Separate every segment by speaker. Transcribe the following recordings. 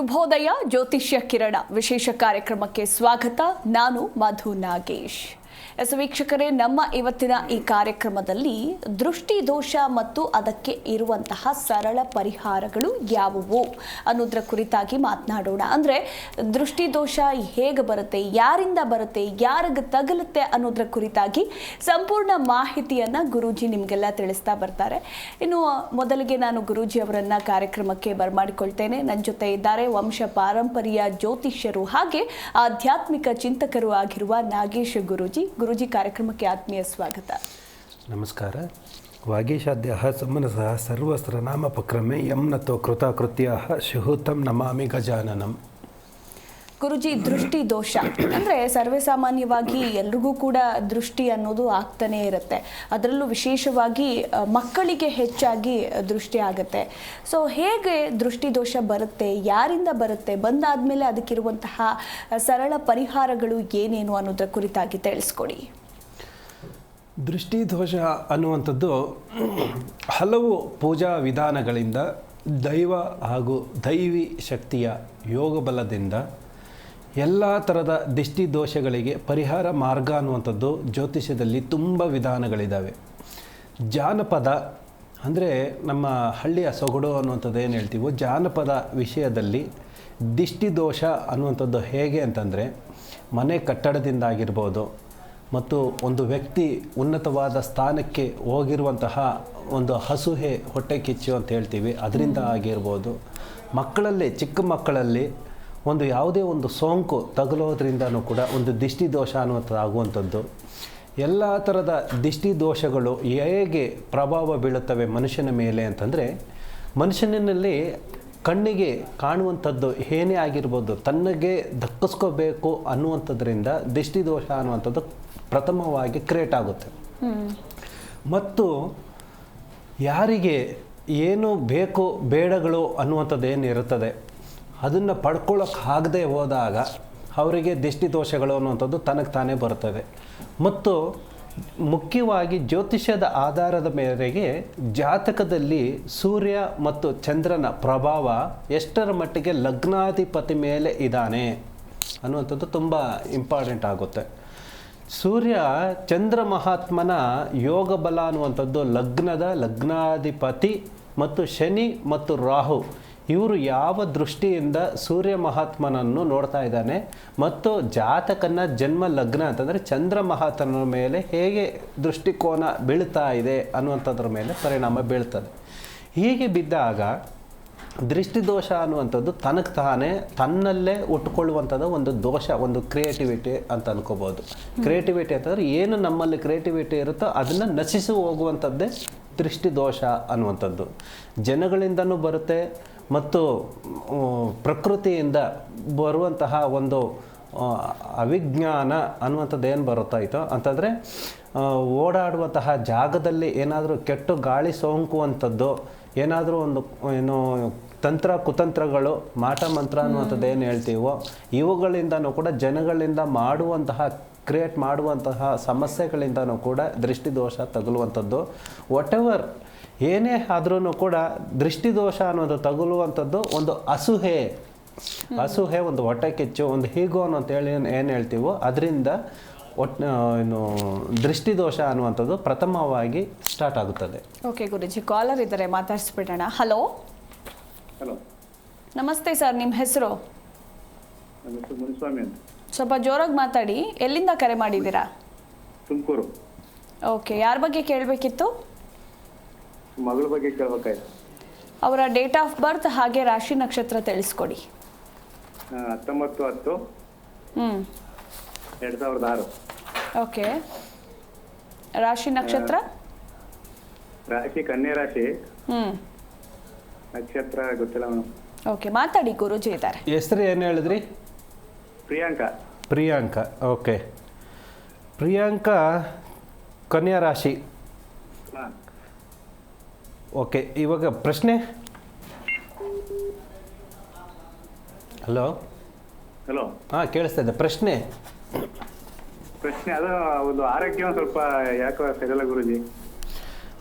Speaker 1: ಶುಭೋದಯ ಜ್ಯೋತಿಷ್ಯ ಕಿರಣ ವಿಶೇಷ ಕಾರ್ಯಕ್ರಮಕ್ಕೆ ಸ್ವಾಗತ. ನಾನು ಮಧು ನಾಗೇಶ್. ವೀಕ್ಷಕರೇ, ನಮ್ಮ ಇವತ್ತಿನ ಈ ಕಾರ್ಯಕ್ರಮದಲ್ಲಿ ದೃಷ್ಟಿ ದೋಷ ಮತ್ತು ಅದಕ್ಕೆ ಇರುವಂತಹ ಸರಳ ಪರಿಹಾರಗಳು ಯಾವುವು ಅನ್ನೋದರ ಕುರಿತಾಗಿ ಮಾತನಾಡೋಣ. ಅಂದರೆ ದೃಷ್ಟಿ ದೋಷ ಹೇಗೆ ಬರುತ್ತೆ, ಯಾರಿಂದ ಬರುತ್ತೆ, ಯಾರಿಗೆ ತಗಲುತ್ತೆ ಅನ್ನೋದರ ಕುರಿತಾಗಿ ಸಂಪೂರ್ಣ ಮಾಹಿತಿಯನ್ನು ಗುರೂಜಿ ನಿಮಗೆಲ್ಲ ತಿಳಿಸ್ತಾ ಬರ್ತಾರೆ. ಇನ್ನು ಮೊದಲಿಗೆ ನಾನು ಗುರೂಜಿ ಅವರನ್ನು ಕಾರ್ಯಕ್ರಮಕ್ಕೆ ಬರಮಾಡಿಕೊಳ್ತೇನೆ. ನನ್ನ ಜೊತೆ ಇದ್ದಾರೆ ವಂಶ ಪಾರಂಪರ್ಯ ಜ್ಯೋತಿಷ್ಯರು ಹಾಗೆ ಆಧ್ಯಾತ್ಮಿಕ ಚಿಂತಕರು ಆಗಿರುವ ನಾಗೇಶ್ ಗುರೂಜಿ. ಗುರೂಜಿ, ಕಾರ್ಯಕ್ರಮಕ್ಕೆ ಆತ್ಮೀಯ ಸ್ವಾಗತ.
Speaker 2: ನಮಸ್ಕಾರ. ವಾಗೀಶಾದ್ಯ ಸಮನಸಃ ಸರ್ವಸ್ತ್ರ ನಾಮಪಕ್ರಮೆ ಯಮ್ನತೋ ಕೃತಾಕೃತ್ಯ ಶುಹುತಂ ನಮಾಮಿ ಗಜಾನನಂ.
Speaker 1: ಗುರುಜಿ, ದೃಷ್ಟಿ ದೋಷ ಅಂದರೆ ಸರ್ವೇಸಾಮಾನ್ಯವಾಗಿ ಎಲ್ರಿಗೂ ಕೂಡ ದೃಷ್ಟಿ ಅನ್ನೋದು ಆಗ್ತಾನೇ ಇರುತ್ತೆ. ಅದರಲ್ಲೂ ವಿಶೇಷವಾಗಿ ಮಕ್ಕಳಿಗೆ ಹೆಚ್ಚಾಗಿ ದೃಷ್ಟಿ ಆಗುತ್ತೆ. ಸೊ ಹೇಗೆ ದೃಷ್ಟಿ ದೋಷ ಬರುತ್ತೆ, ಯಾರಿಂದ ಬರುತ್ತೆ, ಬಂದಾದಮೇಲೆ ಅದಕ್ಕಿರುವಂತಹ ಸರಳ ಪರಿಹಾರಗಳು ಏನೇನು ಅನ್ನೋದರ ಕುರಿತಾಗಿ ತಿಳಿಸ್ಕೊಡಿ.
Speaker 2: ದೃಷ್ಟಿ ದೋಷ ಅನ್ನುವಂಥದ್ದು ಹಲವು ಪೂಜಾ ವಿಧಾನಗಳಿಂದ ದೈವ ಹಾಗೂ ದೈವಿ ಶಕ್ತಿಯ ಯೋಗ ಬಲದಿಂದ ಎಲ್ಲ ಥರದ ದೃಷ್ಟಿ ದೋಷಗಳಿಗೆ ಪರಿಹಾರ ಮಾರ್ಗ ಅನ್ನುವಂಥದ್ದು ಜ್ಯೋತಿಷ್ಯದಲ್ಲಿ ತುಂಬ ವಿಧಾನಗಳಿದ್ದಾವೆ. ಜಾನಪದ ಅಂದರೆ ನಮ್ಮ ಹಳ್ಳಿಯ ಸೊಗಡು ಅನ್ನುವಂಥದ್ದು ಏನು ಹೇಳ್ತೀವೋ, ಜಾನಪದ ವಿಷಯದಲ್ಲಿ ದೃಷ್ಟಿ ದೋಷ ಅನ್ನುವಂಥದ್ದು ಹೇಗೆ ಅಂತಂದರೆ, ಮನೆ ಕಟ್ಟಡದಿಂದ ಆಗಿರ್ಬೋದು, ಮತ್ತು ಒಂದು ವ್ಯಕ್ತಿ ಉನ್ನತವಾದ ಸ್ಥಾನಕ್ಕೆ ಹೋಗಿರುವಂತಹ ಒಂದು ಹಸುಹೆ ಹೊಟ್ಟೆ ಕಿಚ್ಚು ಅಂತ ಹೇಳ್ತೀವಿ, ಅದರಿಂದ ಆಗಿರ್ಬೋದು, ಮಕ್ಕಳಲ್ಲಿ ಚಿಕ್ಕ ಮಕ್ಕಳಲ್ಲಿ ಒಂದು ಯಾವುದೇ ಒಂದು ಸೋಂಕು ತಗುಲೋದ್ರಿಂದನೂ ಕೂಡ ಒಂದು ದೃಷ್ಟಿ ದೋಷ ಅನ್ನುವಂಥದ್ದು ಆಗುವಂಥದ್ದು. ಎಲ್ಲ ಥರದ ದೃಷ್ಟಿ ದೋಷಗಳು ಹೇಗೆ ಪ್ರಭಾವ ಬೀಳುತ್ತವೆ ಮನುಷ್ಯನ ಮೇಲೆ ಅಂತಂದರೆ, ಮನುಷ್ಯನಲ್ಲಿ ಕಣ್ಣಿಗೆ ಕಾಣುವಂಥದ್ದು ಏನೇ ಆಗಿರ್ಬೋದು ತನ್ನಗೆ ದಕ್ಕಿಸ್ಕೋಬೇಕು ಅನ್ನುವಂಥದ್ರಿಂದ ದೃಷ್ಟಿ ದೋಷ ಅನ್ನುವಂಥದ್ದು ಪ್ರಥಮವಾಗಿ ಕ್ರಿಯೇಟ್ ಆಗುತ್ತೆ. ಮತ್ತು ಯಾರಿಗೆ ಏನು ಬೇಕು ಬೇಡಗಳು ಅನ್ನುವಂಥದ್ದು ಏನಿರುತ್ತದೆ ಅದನ್ನು ಪಡ್ಕೊಳ್ಳೋಕ್ಕಾಗದೆ ಹೋದಾಗ ಅವರಿಗೆ ದೃಷ್ಟಿ ದೋಷಗಳು ಅನ್ನುವಂಥದ್ದು ತನಗೆ ತಾನೇ ಬರುತ್ತದೆ. ಮತ್ತು ಮುಖ್ಯವಾಗಿ ಜ್ಯೋತಿಷ್ಯದ ಆಧಾರದ ಮೇರೆಗೆ ಜಾತಕದಲ್ಲಿ ಸೂರ್ಯ ಮತ್ತು ಚಂದ್ರನ ಪ್ರಭಾವ ಎಷ್ಟರ ಮಟ್ಟಿಗೆ ಲಗ್ನಾಧಿಪತಿ ಮೇಲೆ ಇದ್ದಾನೆ ಅನ್ನುವಂಥದ್ದು ತುಂಬ ಇಂಪಾರ್ಟೆಂಟ್ ಆಗುತ್ತೆ. ಸೂರ್ಯ ಚಂದ್ರ ಮಹಾತ್ಮನ ಯೋಗ ಬಲ ಅನ್ನುವಂಥದ್ದು ಲಗ್ನದ ಲಗ್ನಾಧಿಪತಿ ಮತ್ತು ಶನಿ ಮತ್ತು ರಾಹು ಇವರು ಯಾವ ದೃಷ್ಟಿಯಿಂದ ಸೂರ್ಯ ಮಹಾತ್ಮನನ್ನು ನೋಡ್ತಾ ಇದ್ದಾನೆ ಮತ್ತು ಜಾತಕನ ಜನ್ಮ ಲಗ್ನ ಅಂತಂದರೆ ಚಂದ್ರ ಮಹಾತ್ಮನ ಮೇಲೆ ಹೇಗೆ ದೃಷ್ಟಿಕೋನ ಬೀಳ್ತಾ ಇದೆ ಅನ್ನುವಂಥದ್ರ ಮೇಲೆ ಪರಿಣಾಮ ಬೀಳ್ತದೆ. ಹೀಗೆ ಬಿದ್ದಾಗ ದೃಷ್ಟಿ ದೋಷ ಅನ್ನುವಂಥದ್ದು ತನಗೆ ತಾನೇ ತನ್ನಲ್ಲೇ ಉಟ್ಕೊಳ್ಳುವಂಥದ್ದು ಒಂದು ದೋಷ, ಒಂದು ಕ್ರಿಯೇಟಿವಿಟಿ ಅಂತ ಅನ್ಕೋಬೋದು. ಕ್ರಿಯೇಟಿವಿಟಿ ಅಂತಂದರೆ ಏನು ನಮ್ಮಲ್ಲಿ ಕ್ರಿಯೇಟಿವಿಟಿ ಇರುತ್ತೋ ಅದನ್ನು ನಶಿಸಿ ಹೋಗುವಂಥದ್ದೇ ದೃಷ್ಟಿ ದೋಷ ಅನ್ನುವಂಥದ್ದು. ಜನಗಳಿಂದನೂ ಬರುತ್ತೆ ಮತ್ತು ಪ್ರಕೃತಿಯಿಂದ ಬರುವಂತಹ ಒಂದು ಅವಿಜ್ಞಾನ ಅನ್ನುವಂಥದ್ದು ಏನು ಬರುತ್ತಾಯಿತೋ ಅಂತಂದರೆ, ಓಡಾಡುವಂತಹ ಜಾಗದಲ್ಲಿ ಏನಾದರೂ ಕೆಟ್ಟು ಗಾಳಿ ಸೋಂಕುವಂಥದ್ದು, ಏನಾದರೂ ಒಂದು ಏನು ತಂತ್ರ ಕುತಂತ್ರಗಳು, ಮಾಟ ಮಂತ್ರ ಅನ್ನುವಂಥದ್ದು ಏನು ಹೇಳ್ತೀವೋ ಇವುಗಳಿಂದನೂ ಕೂಡ ಜನಗಳಿಂದ ಕ್ರಿಯೇಟ್ ಮಾಡುವಂತಹ ಸಮಸ್ಯೆಗಳಿಂದನೂ ಕೂಡ ದೃಷ್ಟಿದೋಷ ತಗುಲುವಂಥದ್ದು. ವಾಟೆವರ್ ಏನೇ ಆದ್ರೂ ಕೂಡ ದೃಷ್ಟಿದೋಷ ಅನ್ನೋದು ತಗುಲುವಂಥದ್ದು ಒಂದು ಅಸೂಹೆ, ಒಂದು ಹೊಟ್ಟೆ ಕಿಚ್ಚು, ಒಂದು ಹೀಗೋ ಅಂತ ಹೇಳಿ ಏನು ಹೇಳ್ತೀವೋ ಅದರಿಂದ ದೃಷ್ಟಿದೋಷ ಅನ್ನುವಂಥದ್ದು ಪ್ರಥಮವಾಗಿ ಸ್ಟಾರ್ಟ್ ಆಗುತ್ತದೆ.
Speaker 1: ಓಕೆ ಗುರುಜಿ, ಕಾಲರ್ ಇದ್ದಾರೆ, ಮಾತಾಡಿಸ್ಬಿಡೋಣ. ಹಲೋ.
Speaker 3: ಹಲೋ,
Speaker 1: ನಮಸ್ತೆ ಸರ್, ನಿಮ್ಮ ಹೆಸರು?
Speaker 3: ಮುನಿಸ್ವಾಮಿ ಅಂತ.
Speaker 1: ಸ್ವಲ್ಪ ಜೋರಾಗಿ ಮಾತಾಡಿ. ಎಲ್ಲಿಂದ ಕರೆ ಮಾಡಿದ್ದೀರಾ?
Speaker 3: ತುಮಕೂರು.
Speaker 1: ಓಕೆ, ಯಾರ ಬಗ್ಗೆ ಕೇಳಬೇಕಿತ್ತು?
Speaker 3: ಮಗಳ ಬಗ್ಗೆ ಕೇಳಬೇಕಾಯ್ತು.
Speaker 1: ಅವರ ಡೇಟ್ ಆಫ್ ಬರ್ತ್ ಹಾಗೆ ರಾಶಿ ನಕ್ಷತ್ರ ತಿಳಿಸ್ಕೊಡಿ.
Speaker 3: 19/10/2006.
Speaker 1: ಓಕೆ, ರಾಶಿ ನಕ್ಷತ್ರ?
Speaker 3: ರಾಶಿ ಕನ್ಯಾ ರಾಶಿ. ನಕ್ಷತ್ರ ಗೊತ್ತಿಲ್ಲ ಮೇಡಮ್.
Speaker 1: ಓಕೆ, ಮಾತಾಡಿ, ಗುರುಜಿ ಇದ್ದಾರೆ.
Speaker 2: ಹೆಸರು ಏನು ಹೇಳಿದ್ರಿ?
Speaker 3: ಪ್ರಿಯಾಂಕಾ.
Speaker 2: ಓಕೆ, ಪ್ರಿಯಾಂಕಾ ಕನ್ಯಾ ರಾಶಿ. ಓಕೆ, ಇವಾಗ ಪ್ರಶ್ನೆ. ಹಲೋ. ಹಾಂ, ಕೇಳಿಸ್ತಾ ಇದೆ. ಪ್ರಶ್ನೆ
Speaker 3: ಅದು ಒಂದು ಆರೋಗ್ಯ ಸ್ವಲ್ಪ ಯಾಕೋ ಸರಿಯಲ್ಲ ಗುರುಜಿ.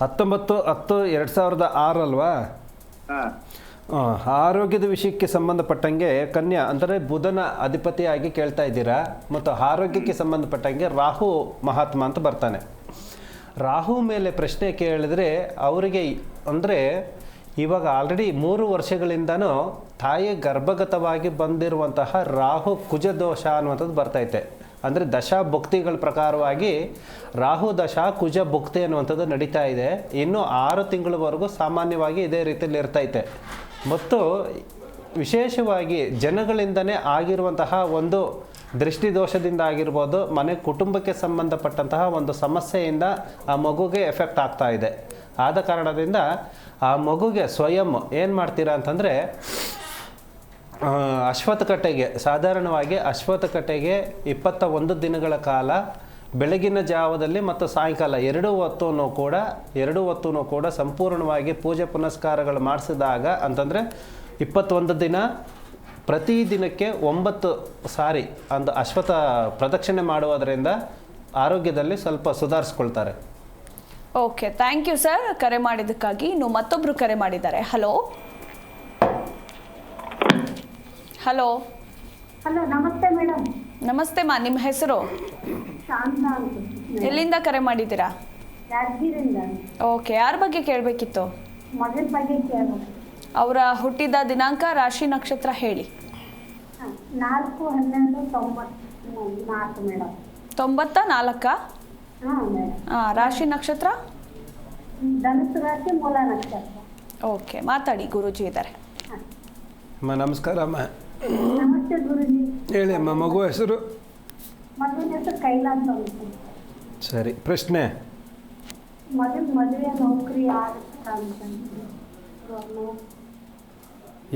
Speaker 2: 19/10/2006 ಅಲ್ವಾ? ಆರೋಗ್ಯದ ವಿಷಯಕ್ಕೆ ಸಂಬಂಧಪಟ್ಟಂಗೆ ಕನ್ಯಾ ಅಂದರೆ ಬುಧನ ಅಧಿಪತಿಯಾಗಿ ಕೇಳ್ತಾ ಇದ್ದೀರಾ ಮತ್ತು ಆರೋಗ್ಯಕ್ಕೆ ಸಂಬಂಧಪಟ್ಟಂಗೆ ರಾಹು ಮಹಾತ್ಮ ಅಂತ ಬರ್ತಾನೆ. ರಾಹು ಮೇಲೆ ಪ್ರಶ್ನೆ ಕೇಳಿದ್ರೆ ಅವರಿಗೆ ಅಂದರೆ ಇವಾಗ ಆಲ್ರೆಡಿ 3 ವರ್ಷಗಳಿಂದನೂ ತಾಯಿ ಗರ್ಭಗತವಾಗಿ ಬಂದಿರುವಂತಹ ರಾಹು ಕುಜ ದೋಷ ಅನ್ನುವಂಥದ್ದು ಬರ್ತೈತೆ. ಅಂದರೆ ದಶಾ ಭುಕ್ತಿಗಳ ಪ್ರಕಾರವಾಗಿ ರಾಹು ದಶಾ ಕುಜ ಭುಕ್ತಿ ಅನ್ನುವಂಥದ್ದು ನಡೀತಾ ಇದೆ. ಇನ್ನು 6 ತಿಂಗಳವರೆಗೂ ಸಾಮಾನ್ಯವಾಗಿ ಇದೇ ರೀತಿಯಲ್ಲಿ ಇರ್ತೈತೆ. ಮತ್ತು ವಿಶೇಷವಾಗಿ ಜನಗಳಿಂದನೇ ಆಗಿರುವಂತಹ ಒಂದು ದೃಷ್ಟಿದೋಷದಿಂದ ಆಗಿರ್ಬೋದು, ಮನೆ ಕುಟುಂಬಕ್ಕೆ ಸಂಬಂಧಪಟ್ಟಂತಹ ಒಂದು ಸಮಸ್ಯೆಯಿಂದ ಆ ಮಗುಗೆ ಎಫೆಕ್ಟ್ ಆಗ್ತಾ ಇದೆ. ಆದ ಕಾರಣದಿಂದ ಆ ಮಗುಗೆ ಸ್ವಯಂ ಏನು ಮಾಡ್ತೀರಾ ಅಂತಂದರೆ ಅಶ್ವತ್ಥಕಟ್ಟೆಗೆ ಸಾಧಾರಣವಾಗಿ ಅಶ್ವತ್ಥಕಟ್ಟೆಗೆ 21 ದಿನಗಳ ಕಾಲ ಬೆಳಗಿನ ಜಾವದಲ್ಲಿ ಮತ್ತು ಸಾಯಂಕಾಲ ಎರಡು ಹೊತ್ತೂ ಕೂಡ ಸಂಪೂರ್ಣವಾಗಿ ಪೂಜೆ ಪುನಸ್ಕಾರಗಳು ಮಾಡಿಸಿದಾಗ ಅಂತಂದರೆ 21 ದಿನ ಪ್ರತಿ ದಿನಕ್ಕೆ 9 ಸಾರಿ ಒಂದು ಅಶ್ವತ್ಥ ಪ್ರದಕ್ಷಿಣೆ ಮಾಡುವುದರಿಂದ ಆರೋಗ್ಯದಲ್ಲಿ ಸ್ವಲ್ಪ ಸುಧಾರಿಸ್ಕೊಳ್ತಾರೆ.
Speaker 1: ಓಕೆ, ಥ್ಯಾಂಕ್ ಯು ಸರ್ ಕರೆ ಮಾಡಿದ್ದಕ್ಕಾಗಿ. ಇನ್ನು ಮತ್ತೊಬ್ರು ಕರೆ ಮಾಡಿದ್ದಾರೆ. ಹಲೋ ಹಲೋ
Speaker 4: ಹಲೋ, ನಮಸ್ತೆ ಮೇಡಮ್.
Speaker 1: ನಮಸ್ತೆ ಮಾ, ನಿಮ್ಮ ಹೆಸರು?
Speaker 4: ಶಾಂತ ಅಂತ.
Speaker 1: ಎಲ್ಲಿಂದ ಕರೆ ಮಾಡಿದ್ದೀರಾ?
Speaker 4: ಯಾದಗಿರಿಯಿಂದ.
Speaker 1: ಓಕೆ, ಯಾರ ಬಗ್ಗೆ ಕೇಳಬೇಕಿತ್ತು?
Speaker 4: ಮಗನ ಬಗ್ಗೆ ಕೇಳಬೇಕು.
Speaker 1: ಅವರ ಹುಟ್ಟಿದ ದಿನಾಂಕ, ರಾಶಿ, ನಕ್ಷತ್ರ ಹೇಳಿ.
Speaker 4: 4/11/94 ಮೇಡಮ್.
Speaker 1: 94?
Speaker 4: ಹಾಂ ಮೇಡಮ್.
Speaker 1: ರಾಶಿ, ನಕ್ಷತ್ರ?
Speaker 4: ಧನುಸು ರಾಶಿ, ಮೂಲ ನಕ್ಷತ್ರ.
Speaker 1: ಓಕೆ, ಮಾತಾಡಿ, ಗುರೂಜಿ ಇದ್ದಾರೆ.
Speaker 2: ಅಮ್ಮ ನಮಸ್ಕಾರ ಅಮ್ಮ.
Speaker 4: ನಮಸ್ತೆ ಗುರುಜಿ.
Speaker 2: ಹೇಳಿ ಅಮ್ಮ, ಮಗು ಹೆಸರು?
Speaker 4: ಮಗನ ಹೆಸರು ಕೈಲಾಸ ಅಂತ.
Speaker 2: ಸರಿ, ಪ್ರಶ್ನೆ?
Speaker 4: ಮಗನ ಮದುವೆ ನೌಕರಿ ಆಗುತ್ತಾ ಅಂತ.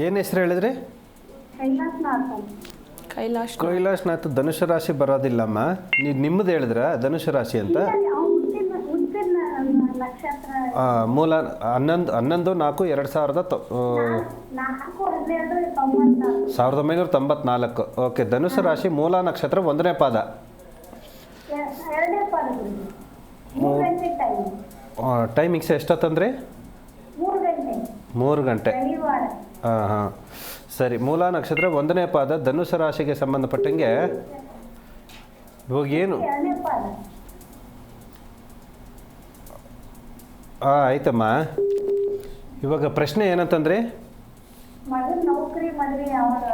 Speaker 2: ಏನು ಹೆಸರು ಹೇಳಿದ್ರಿ?
Speaker 4: ಕೈಲಾಸನಾಥ.
Speaker 2: ಕೈಲಾಸನಾಥ್ ಧನುಷ ರಾಶಿ ಬರೋದಿಲ್ಲಮ್ಮ. ನಿಮ್ಮದು ಹೇಳಿದ್ರ ಧನುಷ ರಾಶಿ ಅಂತ?
Speaker 4: ಹುಟ್ಟಿದ ನಕ್ಷತ್ರ
Speaker 2: ಮೂಲ 11/4/2000 1994. ಓಕೆ, ಧನುಷ ರಾಶಿ ಮೂಲ ನಕ್ಷತ್ರ 1ನೇ ಪಾದ.
Speaker 4: 2ನೇ ಪಾದ. 3 ಗಂಟೆ ಟೈಮ್.
Speaker 2: ಟೈಮಿಂಗ್ಸ್ ಎಷ್ಟೊತ್ತಂದ್ರಿ?
Speaker 4: 3 ಗಂಟೆ.
Speaker 2: 3 ಗಂಟೆ.
Speaker 4: ರವಿವಾರ.
Speaker 2: ಹಾಂ ಸರಿ, ಮೂಲ ನಕ್ಷತ್ರ 1ನೇ ಪಾದ ಧನುಷ ರಾಶಿಗೆ ಸಂಬಂಧಪಟ್ಟಂಗೆ ಇವಾಗ ಏನು?
Speaker 4: 2ನೇ ಪಾದ.
Speaker 2: ಆಯ್ತಮ್ಮ. ಇವಾಗ ಪ್ರಶ್ನೆ ಏನಂತಂದ್ರೆ
Speaker 4: ಮಗನ ನೌಕರಿ ಮದುವೆ ಯಾವಾಗ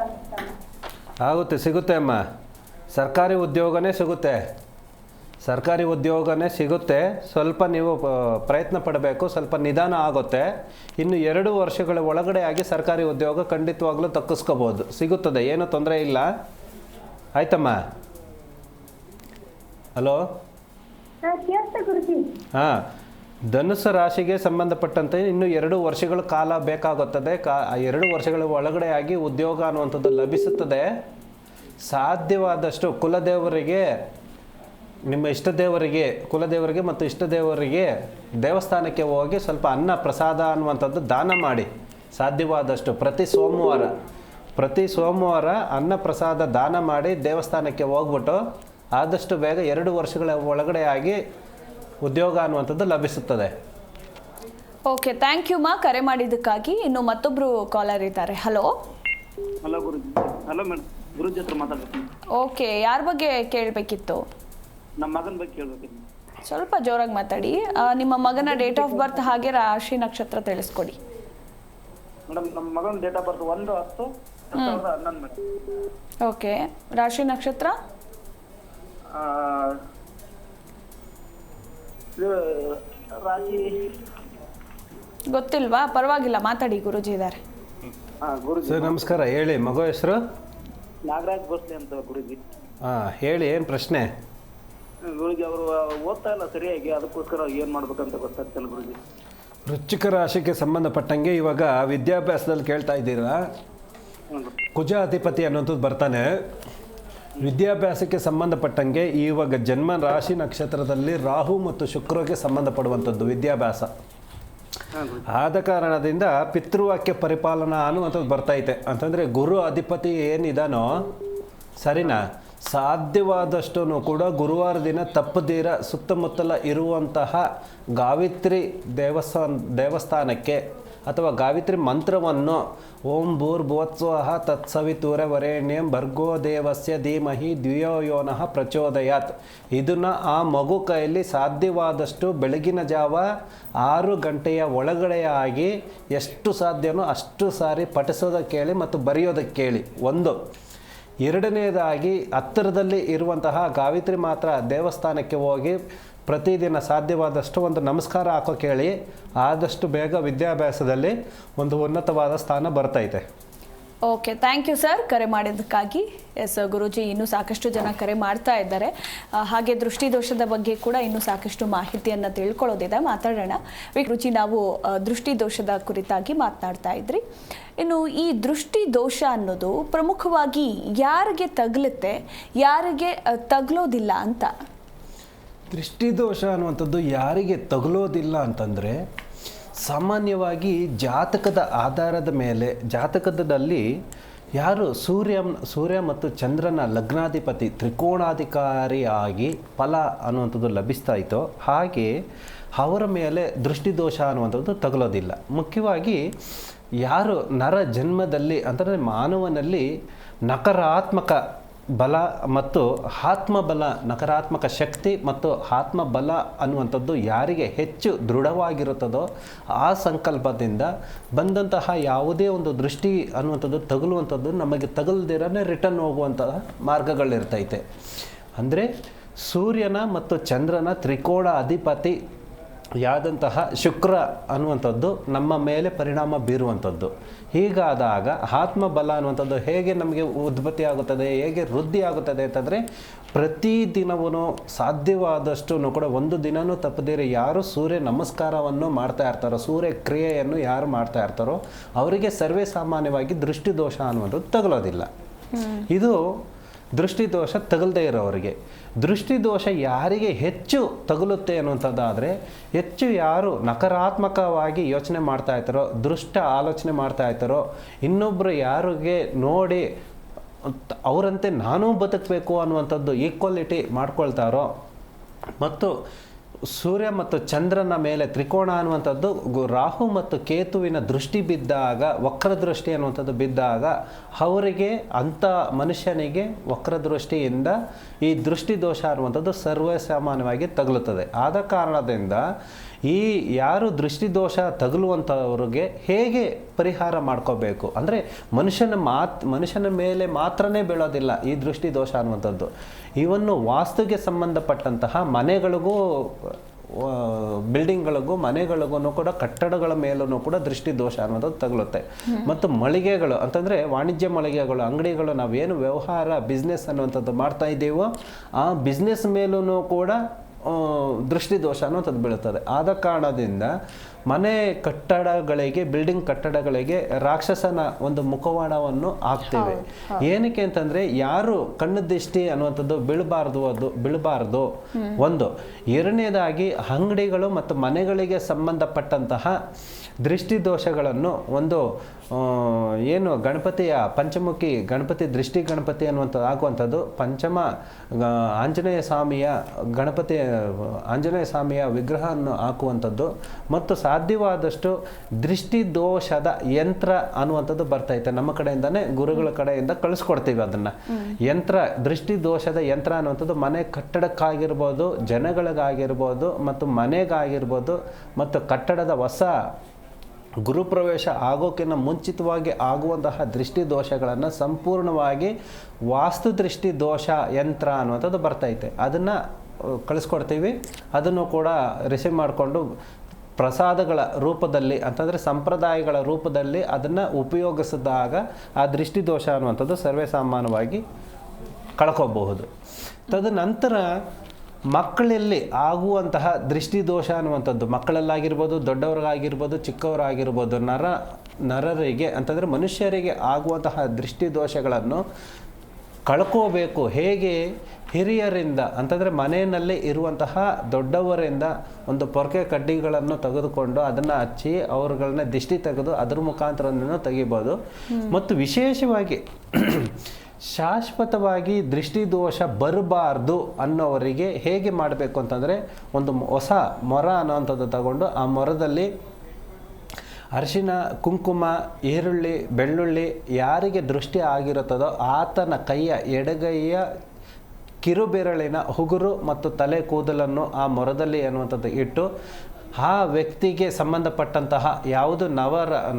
Speaker 2: ಆಗುತ್ತೆ? ಸಿಗುತ್ತೆ ಅಮ್ಮ, ಸರ್ಕಾರಿ ಉದ್ಯೋಗನೇ ಸಿಗುತ್ತೆ. ಸ್ವಲ್ಪ ನೀವು ಪ್ರಯತ್ನ ಪಡಬೇಕು, ಸ್ವಲ್ಪ ನಿಧಾನ ಆಗುತ್ತೆ. ಇನ್ನು 2 ವರ್ಷಗಳ ಒಳಗಡೆ ಆಗಿ ಸರ್ಕಾರಿ ಉದ್ಯೋಗ ಖಂಡಿತವಾಗ್ಲೂ ತಕ್ಕಿಸ್ಕೋಬೋದು, ಸಿಗುತ್ತದೆ, ಏನೂ ತೊಂದರೆ ಇಲ್ಲ. ಆಯ್ತಮ್ಮ? ಹಲೋ, ಹಾಂ. ಧನುಸ್ಸು ರಾಶಿಗೆ ಸಂಬಂಧಪಟ್ಟಂತೆ ಇನ್ನು 2 ವರ್ಷಗಳ ಕಾಲ ಬೇಕಾಗುತ್ತದೆ. 2 ವರ್ಷಗಳ ಒಳಗಡೆ ಆಗಿ ಉದ್ಯೋಗ ಅನ್ನುವಂಥದ್ದು ಲಭಿಸುತ್ತದೆ. ಸಾಧ್ಯವಾದಷ್ಟು ಕುಲದೇವರಿಗೆ, ನಿಮ್ಮ ಕುಲದೇವರಿಗೆ ಮತ್ತು ಇಷ್ಟದೇವರಿಗೆ ದೇವಸ್ಥಾನಕ್ಕೆ ಹೋಗಿ ಸ್ವಲ್ಪ ಅನ್ನ ಪ್ರಸಾದ ಅನ್ನುವಂಥದ್ದು ದಾನ ಮಾಡಿ. ಸಾಧ್ಯವಾದಷ್ಟು ಪ್ರತಿ ಸೋಮವಾರ ಅನ್ನ ಪ್ರಸಾದ ದಾನ ಮಾಡಿ ದೇವಸ್ಥಾನಕ್ಕೆ ಹೋಗ್ಬಿಟ್ಟು ಆದಷ್ಟು ಬೇಗ 2 ವರ್ಷಗಳ ಒಳಗಡೆ ಆಗಿ ಉದ್ಯೋಗ ಅನ್ನುವಂಥದ್ದು ಲಭಿಸುತ್ತದೆ.
Speaker 1: ಓಕೆ, ಥ್ಯಾಂಕ್ ಯು ಮಾ ಕರೆ ಮಾಡಿದ್ದಕ್ಕಾಗಿ. ಇನ್ನು ಮತ್ತೊಬ್ರು ಕಾಲರ್ ಇದ್ದಾರೆ. ಹಲೋ
Speaker 5: ಗುರುಜಿ. ಹಲೋ ಮೇಡಮ್, ಗುರುಜಿ ಹತ್ರ ಮಾತಾಡ್ತೀನಿ.
Speaker 1: ಓಕೆ, ಯಾರ ಬಗ್ಗೆ ಕೇಳಬೇಕಿತ್ತು?
Speaker 5: ನಮ್ಮ ಮಗನ ಬಗ್ಗೆ ಕೇಳಬೇಕಿತ್ತು.
Speaker 1: ಸ್ವಲ್ಪ ಜೋರಾಗಿ ಮಾತಾಡಿ. ನಿಮ್ಮ ಮಗನ ಡೇಟ್ ಆಫ್ ಬರ್ತ್ ಹಾಗೆ ರಾಶಿ ನಕ್ಷತ್ರ ತಿಳಿಸ್ಕೊಡಿ.
Speaker 5: ಮೇಡಮ್, ನಮ್ಮ ಮಗನ date of birth 1/10/2011 madam.
Speaker 1: Okay, ರಾಶಿ ನಕ್ಷತ್ರ?
Speaker 5: ರಾಶಿ
Speaker 1: ಗೊತ್ತಿಲ್ವಾ? ಪರವಾಗಿಲ್ಲ, ಮಾತಾಡಿ, ಗುರುಜಿ ಇದ್ದಾರೆ.
Speaker 5: ಗುರುಜಿ
Speaker 2: ಸರ್ ನಮಸ್ಕಾರ, ಹೇಳಿ. ಮಗು ಹೆಸರು?
Speaker 5: ನಾಗರಾಜ್ ಭೋಸ್ಲೆ ಅಂತ ಗುರುಜಿ.
Speaker 2: ಹೇಳಿ, ಏನು ಪ್ರಶ್ನೆ?
Speaker 5: ಗುರುಜಿ, ಅವರು ಓದ್ತಾ ಇಲ್ಲ ಸರಿಯಾಗಿ, ಅದಕ್ಕೋಸ್ಕರ ಏನು ಮಾಡ್ಬೇಕಂತ ಗೊತ್ತಾಗ್ತಿಲ್ಲ ಗುರುಜಿ.
Speaker 2: ವೃಶ್ಚಿಕ ರಾಶಿಗೆ ಸಂಬಂಧಪಟ್ಟಂಗೆ ಇವಾಗ ವಿದ್ಯಾಭ್ಯಾಸದಲ್ಲಿ ಕೇಳ್ತಾ ಇದ್ದೀರಾ. ಕುಜ ಅಧಿಪತಿ ಅನ್ನೋಂಥದ್ದು ಬರ್ತಾನೆ. ವಿದ್ಯಾಭ್ಯಾಸಕ್ಕೆ ಸಂಬಂಧಪಟ್ಟಂಗೆ ಇವಾಗ ಜನ್ಮ ರಾಶಿ ನಕ್ಷತ್ರದಲ್ಲಿ ರಾಹು ಮತ್ತು ಶುಕ್ರಗೆ ಸಂಬಂಧಪಡುವಂಥದ್ದು ವಿದ್ಯಾಭ್ಯಾಸ. ಆದ ಕಾರಣದಿಂದ ಪಿತೃವಾಕ್ಯ ಪರಿಪಾಲನಾ ಅನ್ನುವಂಥದ್ದು ಬರ್ತೈತೆ. ಅಂತಂದರೆ ಗುರು ಅಧಿಪತಿ ಏನಿದಾನೋ, ಸರಿನಾ, ಸಾಧ್ಯವಾದಷ್ಟು ಕೂಡ ಗುರುವಾರ ದಿನ ತಪ್ಪದೀರ ಸುತ್ತಮುತ್ತಲ ಇರುವಂತಹ ಗಾಯತ್ರಿ ದೇವಸ್ಥಾನಕ್ಕೆ ಅಥವಾ ಗಾಯತ್ರಿ ಮಂತ್ರವನ್ನು ಓಂ ಭೂರ್ಭುವತ್ಸ್ವಃ ತತ್ಸವಿತುರ್ವರೆಣ್ಯಂ ಭರ್ಗೋ ದೇವಸ್ಯ ಧೀಮಹಿ ಧಿಯೋ ಯೋ ನಃ ಪ್ರಚೋದಯಾತ್ ಇದನ್ನು ಆ ಮಗು ಕೈಯಲ್ಲಿ ಸಾಧ್ಯವಾದಷ್ಟು ಬೆಳಗಿನ ಜಾವ 6 ಗಂಟೆಯ ಒಳಗಡೆಯಾಗಿ ಎಷ್ಟು ಸಾಧ್ಯನೋ ಅಷ್ಟು ಸಾರಿ ಪಠಿಸೋದಕ್ಕೆ ಕೇಳಿ ಮತ್ತು ಬರೆಯೋದಕ್ಕೆ ಕೇಳಿ. ಒಂದು ಎರಡನೇದಾಗಿ ಹತ್ತಿರದಲ್ಲಿ ಇರುವಂತಹ ಗಾಯತ್ರಿ ಮಾತ್ರ ದೇವಸ್ಥಾನಕ್ಕೆ ಹೋಗಿ ಪ್ರತಿದಿನ ಸಾಧ್ಯವಾದಷ್ಟು ಒಂದು ನಮಸ್ಕಾರ ಹಾಕೋ ಕೇಳಿ. ಆದಷ್ಟು ಬೇಗ ವಿದ್ಯಾಭ್ಯಾಸದಲ್ಲಿ ಒಂದು ಉನ್ನತವಾದ ಸ್ಥಾನ ಬರ್ತೈತೆ.
Speaker 1: ಓಕೆ, ಥ್ಯಾಂಕ್ ಯು ಸರ್ ಕರೆ ಮಾಡಿದ್ದಕ್ಕಾಗಿ. ಎಸ್ ಗುರೂಜಿ, ಇನ್ನೂ ಸಾಕಷ್ಟು ಜನ ಕರೆ ಮಾಡ್ತಾ ಇದ್ದಾರೆ. ಹಾಗೆ ದೃಷ್ಟಿದೋಷದ ಬಗ್ಗೆ ಕೂಡ ಇನ್ನೂ ಸಾಕಷ್ಟು ಮಾಹಿತಿಯನ್ನು ತಿಳ್ಕೊಳ್ಳೋದಿದೆ, ಮಾತಾಡೋಣ. ಗುರೂಜಿ, ನಾವು ದೃಷ್ಟಿದೋಷದ ಕುರಿತಾಗಿ ಮಾತನಾಡ್ತಾ ಇದ್ರಿ. ಇನ್ನು ಈ ದೃಷ್ಟಿದೋಷ ಅನ್ನೋದು ಪ್ರಮುಖವಾಗಿ ಯಾರಿಗೆ ತಗಲುತ್ತೆ, ಯಾರಿಗೆ ತಗಲೋದಿಲ್ಲ ಅಂತ?
Speaker 2: ದೃಷ್ಟಿದೋಷ ಅನ್ನುವಂಥದ್ದು ಯಾರಿಗೆ ತಗಲೋದಿಲ್ಲ ಅಂತಂದರೆ, ಸಾಮಾನ್ಯವಾಗಿ ಜಾತಕದ ಆಧಾರದ ಮೇಲೆ ಜಾತಕದಲ್ಲಿ ಯಾರು ಸೂರ್ಯ ಮತ್ತು ಚಂದ್ರನ ಲಗ್ನಾಧಿಪತಿ ತ್ರಿಕೋಣಾಧಿಕಾರಿಯಾಗಿ ಫಲ ಅನ್ನುವಂಥದ್ದು ಲಭಿಸ್ತಾ ಇತ್ತೋ ಹಾಗೆ ಅವರ ಮೇಲೆ ದೃಷ್ಟಿದೋಷ ಅನ್ನುವಂಥದ್ದು ತಗಲೋದಿಲ್ಲ. ಮುಖ್ಯವಾಗಿ ಯಾರು ನರ ಜನ್ಮದಲ್ಲಿ ಅಂತಂದರೆ ಮಾನವನಲ್ಲಿ ನಕಾರಾತ್ಮಕ ಬಲ ಮತ್ತು ಆತ್ಮಬಲ, ನಕಾರಾತ್ಮಕ ಶಕ್ತಿ ಮತ್ತು ಆತ್ಮಬಲ ಅನ್ನುವಂಥದ್ದು ಯಾರಿಗೆ ಹೆಚ್ಚು ದೃಢವಾಗಿರುತ್ತದೋ ಆ ಸಂಕಲ್ಪದಿಂದ ಬಂದಂತಹ ಯಾವುದೇ ಒಂದು ದೃಷ್ಟಿ ಅನ್ನುವಂಥದ್ದು ತಗುಲುವಂಥದ್ದು ನಮಗೆ ತಗಲ್ದಿರನೇ ರಿಟರ್ನ್ ಹೋಗುವಂತಹ ಮಾರ್ಗಗಳಿರ್ತೈತೆ. ಅಂದರೆ ಸೂರ್ಯನ ಮತ್ತು ಚಂದ್ರನ ತ್ರಿಕೋಣ ಅಧಿಪತಿ ಯಾದಂತಹ ಶುಕ್ರ ಅನ್ನುವಂಥದ್ದು ನಮ್ಮ ಮೇಲೆ ಪರಿಣಾಮ ಬೀರುವಂಥದ್ದು. ಹೀಗಾದಾಗ ಆತ್ಮಬಲ ಅನ್ನುವಂಥದ್ದು ಹೇಗೆ ನಮಗೆ ಉದ್ಭತ್ತಿ ಆಗುತ್ತದೆ, ಹೇಗೆ ವೃದ್ಧಿ ಆಗುತ್ತದೆ ಅಂತಂದರೆ, ಪ್ರತಿದಿನವೂ ಸಾಧ್ಯವಾದಷ್ಟು ಕೂಡ ಒಂದು ದಿನವೂ ತಪ್ಪದಿರಿ ಯಾರು ಸೂರ್ಯ ನಮಸ್ಕಾರವನ್ನು ಮಾಡ್ತಾ ಇರ್ತಾರೋ, ಸೂರ್ಯ ಕ್ರಿಯೆಯನ್ನು ಯಾರು ಮಾಡ್ತಾ ಇರ್ತಾರೋ ಅವರಿಗೆ ಸರ್ವೇ ಸಾಮಾನ್ಯವಾಗಿ ದೃಷ್ಟಿದೋಷ ಅನ್ನುವಂಥದ್ದು ತಗಲೋದಿಲ್ಲ. ಇದು ದೃಷ್ಟಿದೋಷ ತಗಲದೇ ಇರೋವರಿಗೆ. ದೃಷ್ಟಿದೋಷ ಯಾರಿಗೆ ಹೆಚ್ಚು ತಗುಲುತ್ತೆ ಅನ್ನುವಂಥದ್ದಾದರೆ, ಹೆಚ್ಚು ಯಾರು ನಕಾರಾತ್ಮಕವಾಗಿ ಯೋಚನೆ ಮಾಡ್ತಾ ಇರ್ತಾರೋ, ದುಷ್ಟ ಆಲೋಚನೆ ಮಾಡ್ತಾ ಇರ್ತಾರೋ, ಇನ್ನೊಬ್ಬರು ಯಾರಿಗೆ ನೋಡಿ ಅವರಂತೆ ನಾನೂ ಬದುಕಬೇಕು ಅನ್ನುವಂಥದ್ದು ಈಕ್ವಾಲಿಟಿ ಮಾಡ್ಕೊಳ್ತಾರೋ, ಮತ್ತು ಸೂರ್ಯ ಮತ್ತು ಚಂದ್ರನ ಮೇಲೆ ತ್ರಿಕೋಣ ಅನ್ನುವಂಥದ್ದು ರಾಹು ಮತ್ತು ಕೇತುವಿನ ದೃಷ್ಟಿ ಬಿದ್ದಾಗ, ವಕ್ರದೃಷ್ಟಿ ಅನ್ನುವಂಥದ್ದು ಬಿದ್ದಾಗ ಅವರಿಗೆ ಅಂಥ ಮನುಷ್ಯನಿಗೆ ವಕ್ರದೃಷ್ಟಿಯಿಂದ ಈ ದೃಷ್ಟಿದೋಷ ಅನ್ನುವಂಥದ್ದು ಸರ್ವಸಾಮಾನ್ಯವಾಗಿ ತಗುಲುತ್ತದೆ. ಆದ ಕಾರಣದಿಂದ ಈ ಯಾರು ದೃಷ್ಟಿದೋಷ ತಗುಲುವಂಥವ್ರಿಗೆ ಹೇಗೆ ಪರಿಹಾರ ಮಾಡ್ಕೋಬೇಕು ಅಂದರೆ, ಮನುಷ್ಯನ ಮೇಲೆ ಮಾತ್ರನೇ ಬೀಳೋದಿಲ್ಲ ಈ ದೃಷ್ಟಿದೋಷ ಅನ್ನುವಂಥದ್ದು. ಇವನ್ನು ವಾಸ್ತುಗೆ ಸಂಬಂಧಪಟ್ಟಂತಹ ಮನೆಗಳಿಗೂ, ಬಿಲ್ಡಿಂಗ್ಗಳಿಗೂ, ಮನೆಗಳಿಗೂ ಕೂಡ, ಕಟ್ಟಡಗಳ ಮೇಲೂ ಕೂಡ ದೃಷ್ಟಿದೋಷ ಅನ್ನೋದು ತಗಲುತ್ತೆ. ಮತ್ತು ಮಳಿಗೆಗಳು ಅಂತಂದರೆ ವಾಣಿಜ್ಯ ಮಳಿಗೆಗಳು, ಅಂಗಡಿಗಳು, ನಾವೇನು ವ್ಯವಹಾರ ಬಿಸ್ನೆಸ್ ಅನ್ನುವಂಥದ್ದು ಮಾಡ್ತಾ ಇದ್ದೀವೋ ಆ ಬಿಸ್ನೆಸ್ ಮೇಲೂ ಕೂಡ ದೃಷ್ಟಿದೋಷ ಅನ್ನುವಂಥದ್ದು ಬೀಳುತ್ತದೆ. ಆದ ಕಾರಣದಿಂದ ಮನೆ ಕಟ್ಟಡಗಳಿಗೆ, ಬಿಲ್ಡಿಂಗ್ ಕಟ್ಟಡಗಳಿಗೆ ರಾಕ್ಷಸನ ಒಂದು ಮುಖವಾಡವನ್ನು ಹಾಕ್ತೇವೆ. ಏನಕ್ಕೆ ಅಂತಂದರೆ, ಯಾರು ಕಣ್ಣು ದೃಷ್ಟಿ ಅನ್ನುವಂಥದ್ದು ಬೀಳಬಾರ್ದು ಒಂದು. ಎರಡನೇದಾಗಿ ಅಂಗಡಿಗಳು ಮತ್ತು ಮನೆಗಳಿಗೆ ಸಂಬಂಧಪಟ್ಟಂತಹ ದೃಷ್ಟಿದೋಷಗಳನ್ನು ಒಂದು ಏನು ಗಣಪತಿಯ ಪಂಚಮುಖಿ ಗಣಪತಿ, ದೃಷ್ಟಿ ಗಣಪತಿ ಅನ್ನುವಂಥದ್ದು ಆಗುವಂಥದ್ದು ಪಂಚಮ ಆಂಜನೇಯ ಸ್ವಾಮಿಯ ವಿಗ್ರಹವನ್ನು ಹಾಕುವಂಥದ್ದು, ಮತ್ತು ಸಾಧ್ಯವಾದಷ್ಟು ದೃಷ್ಟಿದೋಷದ ಯಂತ್ರ ಅನ್ನುವಂಥದ್ದು ಬರ್ತೈತೆ. ನಮ್ಮ ಕಡೆಯಿಂದನೇ, ಗುರುಗಳ ಕಡೆಯಿಂದ ಕಳಿಸ್ಕೊಡ್ತೀವಿ ಅದನ್ನು. ಯಂತ್ರ, ದೃಷ್ಟಿದೋಷದ ಯಂತ್ರ ಅನ್ನುವಂಥದ್ದು ಮನೆ ಕಟ್ಟಡಕ್ಕಾಗಿರ್ಬೋದು, ಜನಗಳಿಗಾಗಿರ್ಬೋದು, ಮತ್ತು ಮನೆಗಾಗಿರ್ಬೋದು, ಮತ್ತು ಕಟ್ಟಡದ ಹೊಸ ಗುರುಪ್ರವೇಶ ಆಗೋಕ್ಕಿಂತ ಮುಂಚಿತವಾಗಿ ಆಗುವಂತಹ ದೃಷ್ಟಿದೋಷಗಳನ್ನು ಸಂಪೂರ್ಣವಾಗಿ ವಾಸ್ತು ದೃಷ್ಟಿ ದೋಷ ಯಂತ್ರ ಅನ್ನುವಂಥದ್ದು ಬರ್ತೈತೆ. ಅದನ್ನು ಕಳಿಸ್ಕೊಡ್ತೀವಿ. ಅದನ್ನು ಕೂಡ ರಿಸೀವ್ ಮಾಡಿಕೊಂಡು ಪ್ರಸಾದಗಳ ರೂಪದಲ್ಲಿ ಅಂತಂದರೆ ಸಂಪ್ರದಾಯಗಳ ರೂಪದಲ್ಲಿ ಅದನ್ನು ಉಪಯೋಗಿಸಿದಾಗ ಆ ದೃಷ್ಟಿದೋಷ ಅನ್ನುವಂಥದ್ದು ಸರ್ವೇ ಸಾಮಾನ್ಯವಾಗಿ ಕಳ್ಕೋಬಹುದು. ತದನಂತರ ಮಕ್ಕಳಲ್ಲಿ ಆಗುವಂತಹ ದೃಷ್ಟಿದೋಷ ಅನ್ನುವಂಥದ್ದು, ಮಕ್ಕಳಲ್ಲಾಗಿರ್ಬೋದು, ದೊಡ್ಡವರಾಗಿರ್ಬೋದು, ಚಿಕ್ಕವರಾಗಿರ್ಬೋದು, ನರರಿಗೆ ಅಂತಂದರೆ ಮನುಷ್ಯರಿಗೆ ಆಗುವಂತಹ ದೃಷ್ಟಿದೋಷಗಳನ್ನು ಕಳ್ಕೋಬೇಕು. ಹೇಗೆ? ಹಿರಿಯರಿಂದ ಅಂತಂದರೆ ಮನೆಯಲ್ಲಿ ಇರುವಂತಹ ದೊಡ್ಡವರಿಂದ ಒಂದು ಪೊರಕೆ ಕಡ್ಡಿಗಳನ್ನು ತೆಗೆದುಕೊಂಡು ಅದನ್ನು ಹಚ್ಚಿ ಅವ್ರುಗಳನ್ನ ದಿಷ್ಟಿ ತೆಗೆದು ಅದ್ರ ಮುಖಾಂತರ ತೆಗಿಬೋದು. ಮತ್ತು ವಿಶೇಷವಾಗಿ ಶಾಶ್ವತವಾಗಿ ದೃಷ್ಟಿದೋಷ ಬರಬಾರ್ದು ಅನ್ನೋವರಿಗೆ ಹೇಗೆ ಮಾಡಬೇಕು ಅಂತಂದರೆ ಒಂದು ಹೊಸ ಮೊರ ಅನ್ನೋವಂಥದ್ದು ತಗೊಂಡು ಆ ಮೊರದಲ್ಲಿ ಅರಿಶಿನ, ಕುಂಕುಮ, ಈರುಳ್ಳಿ, ಬೆಳ್ಳುಳ್ಳಿ ಯಾರಿಗೆ ದೃಷ್ಟಿ ಆಗಿರುತ್ತದೋ ಆತನ ಕೈಯ ಎಡಗೈಯ ಕಿರುಬೆರಳಿನ ಉಗುರು ಮತ್ತು ತಲೆ ಕೂದಲನ್ನು ಆ ಮೊರದಲ್ಲಿ ಅನ್ನುವಂಥದ್ದು ಇಟ್ಟು ಆ ವ್ಯಕ್ತಿಗೆ ಸಂಬಂಧಪಟ್ಟಂತಹ ಯಾವುದು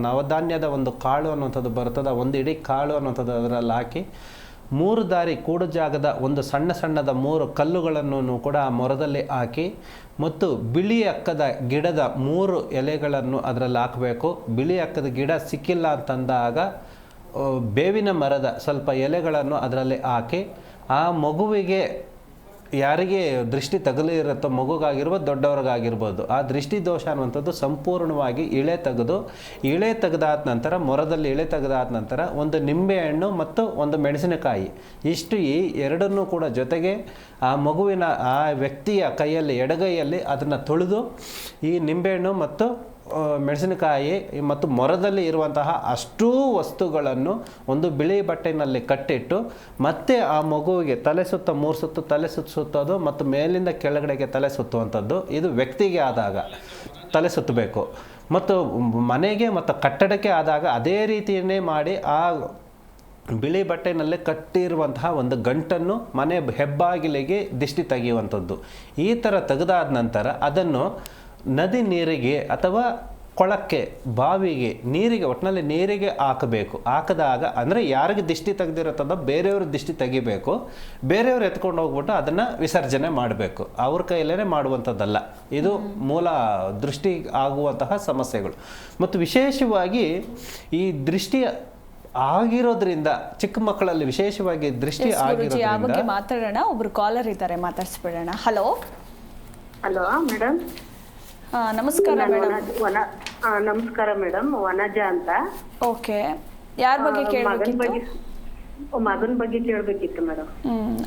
Speaker 2: ನವಧಾನ್ಯದ ಒಂದು ಕಾಳು ಅನ್ನುವಂಥದ್ದು ಬರ್ತದೆ, ಒಂದು ಇಡೀ ಕಾಳು ಅನ್ನುವಂಥದ್ದು ಅದರಲ್ಲಿ ಹಾಕಿ 3 ದಾರಿ ಕೂಡು ಜಾಗದ ಒಂದು ಸಣ್ಣದ 3 ಕಲ್ಲುಗಳನ್ನು ಕೂಡ ಆ ಮೊರದಲ್ಲಿ ಹಾಕಿ ಮತ್ತು ಬಿಳಿ ಅಕ್ಕದ ಗಿಡದ 3 ಎಲೆಗಳನ್ನು ಅದರಲ್ಲಿ ಹಾಕಬೇಕು. ಬಿಳಿ ಅಕ್ಕದ ಗಿಡ ಸಿಕ್ಕಿಲ್ಲ ಅಂತಂದಾಗ ಬೇವಿನ ಮರದ ಸ್ವಲ್ಪ ಎಲೆಗಳನ್ನು ಅದರಲ್ಲಿ ಹಾಕಿ ಆ ಮಗುವಿಗೆ ಯಾರಿಗೆ ದೃಷ್ಟಿ ತಗುಲಿರುತ್ತೋ, ಮಗುಗಾಗಿರ್ಬೋದು ದೊಡ್ಡವ್ರಿಗಾಗಿರ್ಬೋದು, ಆ ದೃಷ್ಟಿ ದೋಷ ಅನ್ನುವಂಥದ್ದು ಸಂಪೂರ್ಣವಾಗಿ ಇಳೆ ತೆಗೆದಾದ ನಂತರ ಮೊರದಲ್ಲಿ ಇಳೆ ತೆಗೆದಾದ ನಂತರ ಒಂದು ನಿಂಬೆಹಣ್ಣು ಮತ್ತು ಒಂದು ಮೆಣಸಿನಕಾಯಿ ಇಷ್ಟು ಈ ಎರಡನ್ನೂ ಕೂಡ ಜೊತೆಗೆ ಆ ಮಗುವಿನ ಆ ವ್ಯಕ್ತಿಯ ಕೈಯಲ್ಲಿ ಎಡಗೈಯಲ್ಲಿ ಅದನ್ನು ತೊಳೆದು ಈ ನಿಂಬೆಹಣ್ಣು ಮತ್ತು ಮೆಣಸಿನಕಾಯಿ ಮತ್ತು ಮೊರದಲ್ಲಿ ಇರುವಂತಹ ಅಷ್ಟೂ ವಸ್ತುಗಳನ್ನು ಒಂದು ಬಿಳಿ ಬಟ್ಟೆಯಲ್ಲಿ ಕಟ್ಟಿಟ್ಟು ಮತ್ತೆ ಆ ಮಗುವಿಗೆ ತಲೆ ಸುತ್ತ 3 ಸುತ್ತು ತಲೆ ಸುತ್ತೋದು ಮತ್ತು ಮೇಲಿಂದ ಕೆಳಗಡೆಗೆ ತಲೆ ಸುತ್ತುವಂಥದ್ದು. ಇದು ವ್ಯಕ್ತಿಗೆ ಆದಾಗ ತಲೆ ಸುತ್ತಬೇಕು ಮತ್ತು ಮನೆಗೆ ಮತ್ತು ಕಟ್ಟಡಕ್ಕೆ ಆದಾಗ ಅದೇ ರೀತಿಯನ್ನೇ ಮಾಡಿ ಆ ಬಿಳಿ ಬಟ್ಟೆನಲ್ಲಿ ಕಟ್ಟಿರುವಂತಹ ಒಂದು ಗಂಟನ್ನು ಮನೆ ಹೆಬ್ಬಾಗಿಲಿಗೆ ದಿಷ್ಟಿ ತೆಗೆಯುವಂಥದ್ದು. ಈ ಥರ ತೆಗೆದಾದ ನಂತರ ಅದನ್ನು ನದಿ ನೀರಿಗೆ ಅಥವಾ ಕೊಳಕ್ಕೆ, ಬಾವಿಗೆ, ನೀರಿಗೆ, ಒಟ್ಟಿನಲ್ಲಿ ನೀರಿಗೆ ಹಾಕಬೇಕು. ಹಾಕಿದಾಗ ಅಂದರೆ ಯಾರಿಗೆ ದಿಷ್ಟಿ ತೆಗೆದಿರುತ್ತದೋ ಬೇರೆಯವ್ರ ದಿಷ್ಟಿ ತೆಗಿಬೇಕು. ಬೇರೆಯವ್ರು ಎತ್ಕೊಂಡು ಹೋಗ್ಬಿಟ್ಟು ಅದನ್ನು ವಿಸರ್ಜನೆ ಮಾಡಬೇಕು. ಅವ್ರ ಕೈಯಲ್ಲೇ ಮಾಡುವಂಥದ್ದಲ್ಲ. ಇದು ಮೂಲ ದೃಷ್ಟಿ ಆಗುವಂತಹ ಸಮಸ್ಯೆಗಳು. ಮತ್ತು ವಿಶೇಷವಾಗಿ ಈ ದೃಷ್ಟಿ ಆಗಿರೋದ್ರಿಂದ ಚಿಕ್ಕ ಮಕ್ಕಳಲ್ಲಿ ವಿಶೇಷವಾಗಿ ದೃಷ್ಟಿ ಆಗಿರೋದ್ರಿಂದ
Speaker 1: ಮಾತಾಡೋಣ. ಒಬ್ರು ಕಾಲರ್ ಇದ್ದಾರೆ, ಮಾತಾಡ್ಸ್ಬಿಡೋಣ. Hello
Speaker 6: madam.
Speaker 1: ನಮಸ್ಕಾರ ಮೇಡಮ್.
Speaker 6: ನಮಸ್ಕಾರ ಮೇಡಮ್, ವನಜ ಅಂತ.
Speaker 1: ಓಕೆ, ಯಾರ ಬಗ್ಗೆ ಕೇಳಬೇಕಿತ್ತು?
Speaker 6: ಮಗನ ಬಗ್ಗೆ ಕೇಳಬೇಕಿತ್ತು ಮೇಡಮ್.